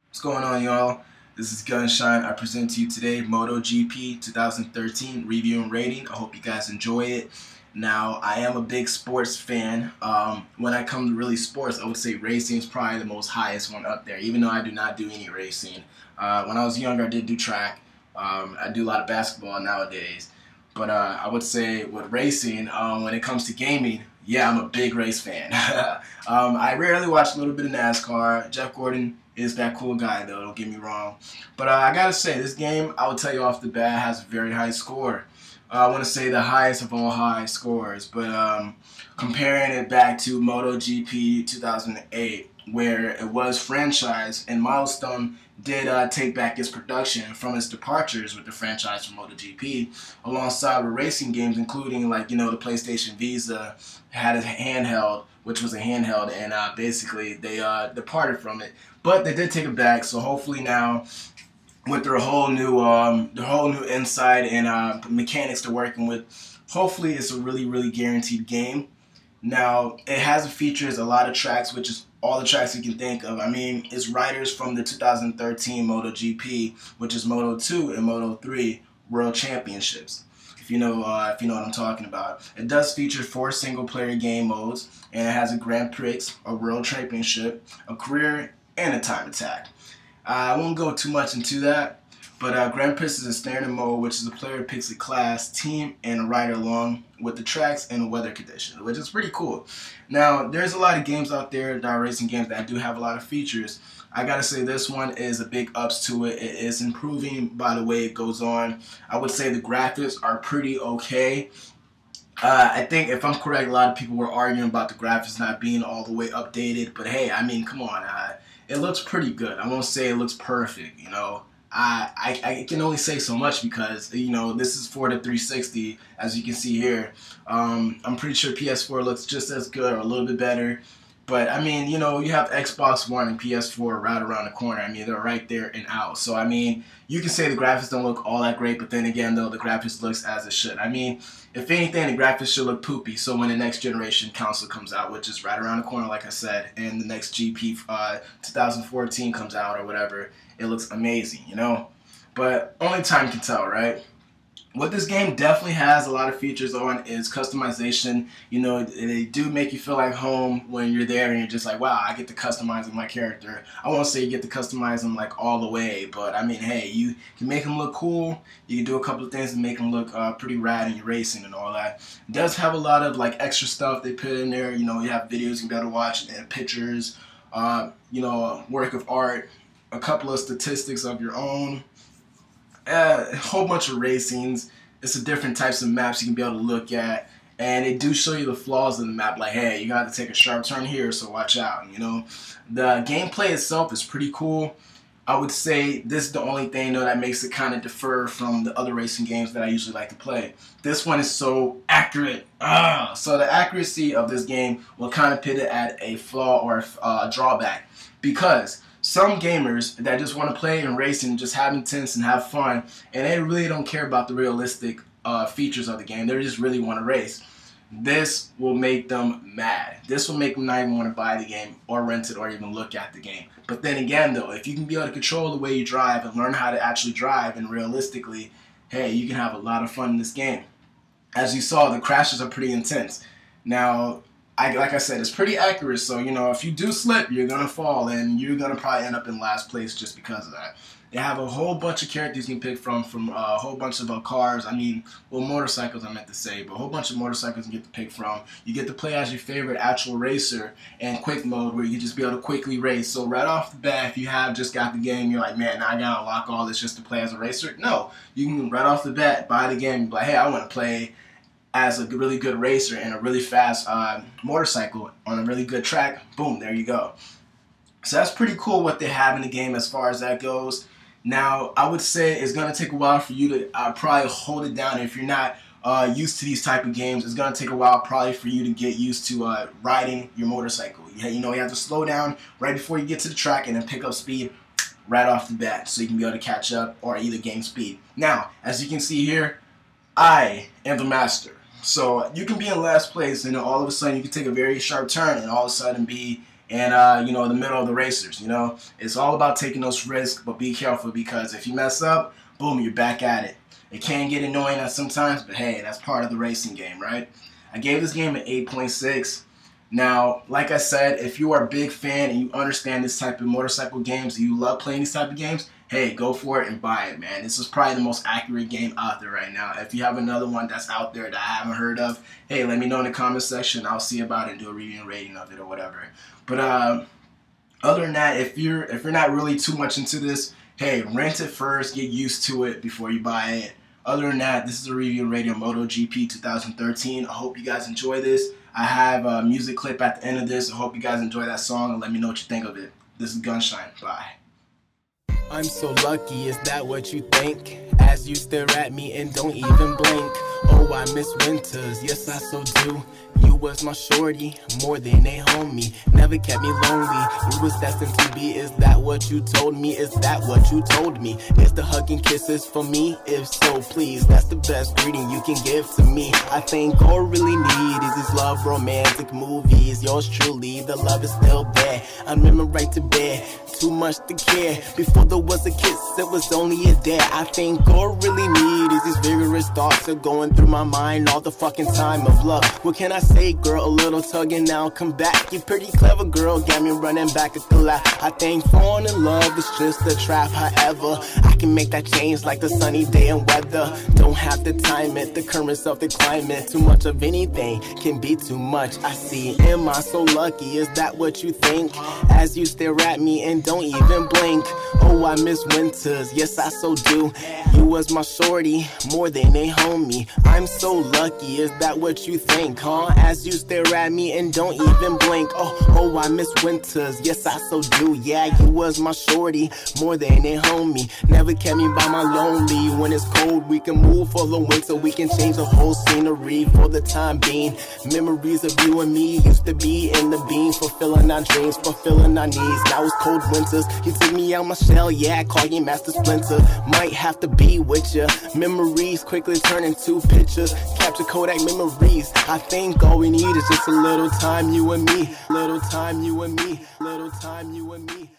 What's going on, y'all? This is Gunshine. I present to you today MotoGP 2013 review and rating. I hope you guys enjoy it. Now, I am a big sports fan. When I come to really sports, I would say racing is probably the most highest one up there, even though I do not do any racing. When I was younger, I did do track. I do a lot of basketball nowadays. But I would say with racing, when it comes to gaming, yeah, I'm a big race fan. I rarely watch a little bit of NASCAR. Jeff Gordon is that cool guy, though, don't get me wrong. But I gotta say, this game, I will tell you off the bat, has a very high score. I want to say the highest of all high scores, but comparing it back to MotoGP 2008, where it was franchised and Milestone did take back its production from its departures with the franchise from MotoGP, alongside with racing games, including the PlayStation Visa had a handheld, which was a handheld, and basically they departed from it. But they did take it back, so hopefully now with their whole new insight and mechanics they're working with, hopefully it's a really guaranteed game. Now, it has features a lot of tracks, which is all the tracks you can think of. I mean, it's riders from the 2013 MotoGP, which is Moto 2 and Moto 3 World Championships. If you know what I'm talking about. It does feature 4 single-player game modes, and it has a Grand Prix, a World Championship, a career, and a time attack. I won't go too much into that, but Grand Prix is a standard mode, which is a player picks a class, team, and a rider along with the tracks and the weather conditions, which is pretty cool. Now, there's a lot of games out there that are racing games that do have a lot of features. I gotta say this one is a big ups to it. It is improving by the way it goes on. I would say the graphics are pretty okay. I think if I'm correct, a lot of people were arguing about the graphics not being all the way updated. But hey, I mean, come on, it looks pretty good. I won't say it looks perfect. I can only say so much because this is for the 360, as you can see here. I'm pretty sure PS4 looks just as good or a little bit better. But I mean, you have Xbox One and PS4 right around the corner. I mean, they're right there and out. So I mean, you can say the graphics don't look all that great, but then again, though, the graphics looks as it should. I mean, if anything, the graphics should look poopy. So when the next generation console comes out, which is right around the corner, like I said, and the next GP 2014 comes out or whatever, it looks amazing. But only time can tell, right? What this game definitely has a lot of features on is customization. They do make you feel like home when you're there and you're just like, wow, I get to customize my character. I won't say you get to customize them like all the way, but I mean, hey, you can make them look cool. You can do a couple of things to make them look pretty rad in your racing and all that. It does have a lot of like extra stuff they put in there. You have videos you can be able to watch and pictures, work of art, a couple of statistics of your own, a whole bunch of racings. It's a different types of maps you can be able to look at, and they do show you the flaws in the map. Like, hey, you got to take a sharp turn here, so watch out. The gameplay itself is pretty cool. I would say this is the only thing though that makes it kind of differ from the other racing games that I usually like to play. This one is so accurate. So the accuracy of this game will kind of put it at a flaw or a drawback, because some gamers that just want to play and race and just have intents and have fun, and they really don't care about the realistic features of the game. They just really want to race. This will make them mad. This will make them not even want to buy the game or rent it or even look at the game. But then again, though, if you can be able to control the way you drive and learn how to actually drive and realistically, hey, you can have a lot of fun in this game. As you saw, the crashes are pretty intense. Now, like I said, it's pretty accurate. So, if you do slip, you're going to fall, and you're going to probably end up in last place just because of that. They have a whole bunch of characters you can pick from a whole bunch of cars. I mean, well, motorcycles I meant to say, but a whole bunch of motorcycles you get to pick from. You get to play as your favorite actual racer in quick mode, where you can just be able to quickly race. So right off the bat, if you have just got the game, you're like, man, now I got to unlock all this just to play as a racer. No, you can right off the bat buy the game and be like, hey, I want to play as a really good racer and a really fast motorcycle on a really good track. Boom, there you go. So that's pretty cool what they have in the game as far as that goes. Now, I would say it's going to take a while for you to probably hold it down. If you're not used to these type of games, it's going to take a while probably for you to get used to riding your motorcycle. You have to slow down right before you get to the track and then pick up speed right off the bat so you can be able to catch up or either gain speed. Now, as you can see here, I am the master. So you can be in last place and then all of a sudden you can take a very sharp turn and all of a sudden be and you know, the middle of the racers. You know, it's all about taking those risks, but be careful, because if you mess up, boom, you're back at it. It can get annoying at sometimes, but hey, that's part of the racing game, right? I gave this game an 8.6. Now, like I said, if you are a big fan and you understand this type of motorcycle games and you love playing these type of games, hey, go for it and buy it, man. This is probably the most accurate game out there right now. If you have another one that's out there that I haven't heard of, hey, let me know in the comment section. I'll see about it and do a review and rating of it or whatever. But other than that, if you're not really too much into this, hey, rent it first, get used to it before you buy it. Other than that, this is a review and rating of MotoGP 2013. I hope you guys enjoy this. I have a music clip at the end of this. I hope you guys enjoy that song and let me know what you think of it. This is Gunshine. Bye. I'm so lucky, is that what you think? As you stare at me and don't even blink. Oh, I miss winters, yes I so do. You was my shorty, more than a homie. Never kept me lonely, we was destined to be. Is that what you told me? Is that what you told me? Is the hugging kisses for me? If so, please, that's the best greeting you can give to me. I think all really need is these love romantic movies. Yours truly, the love is still there. I'm in right to bed, too much to care. Before there was a kiss, it was only a dare. I think all really need is these vigorous thoughts are going through my mind all the fucking time of love. What can I say, girl? A little tugging now, come back. You pretty clever, girl, got me running back at the lap. I think falling in love is just a trap. However, I can make that change like the sunny day and weather. Don't have to time it, the currents of the climate. Too much of anything can be too much. I see, am I so lucky? Is that what you think? As you stare at me and don't even blink. Oh, I miss winters, yes I so do. You was my shorty, more than a homie. I'm so lucky, is that what you think, huh? As you stare at me and don't even blink. Oh, I miss winters, yes I so do. Yeah, you was my shorty, more than a homie. Never kept me by my lonely. When it's cold, we can move for the winter. We can change the whole scenery for the time being. Memories of you and me used to be in the beam, fulfilling our dreams, fulfilling our needs. Now it's cold winters, you took me out my shell. Yeah, I call you Master Splinter. Might have to be with ya. Memories quickly turn into pictures. Capture Kodak memories. I think all we need is just a little time, you and me. Little time, you and me. Little time, you and me.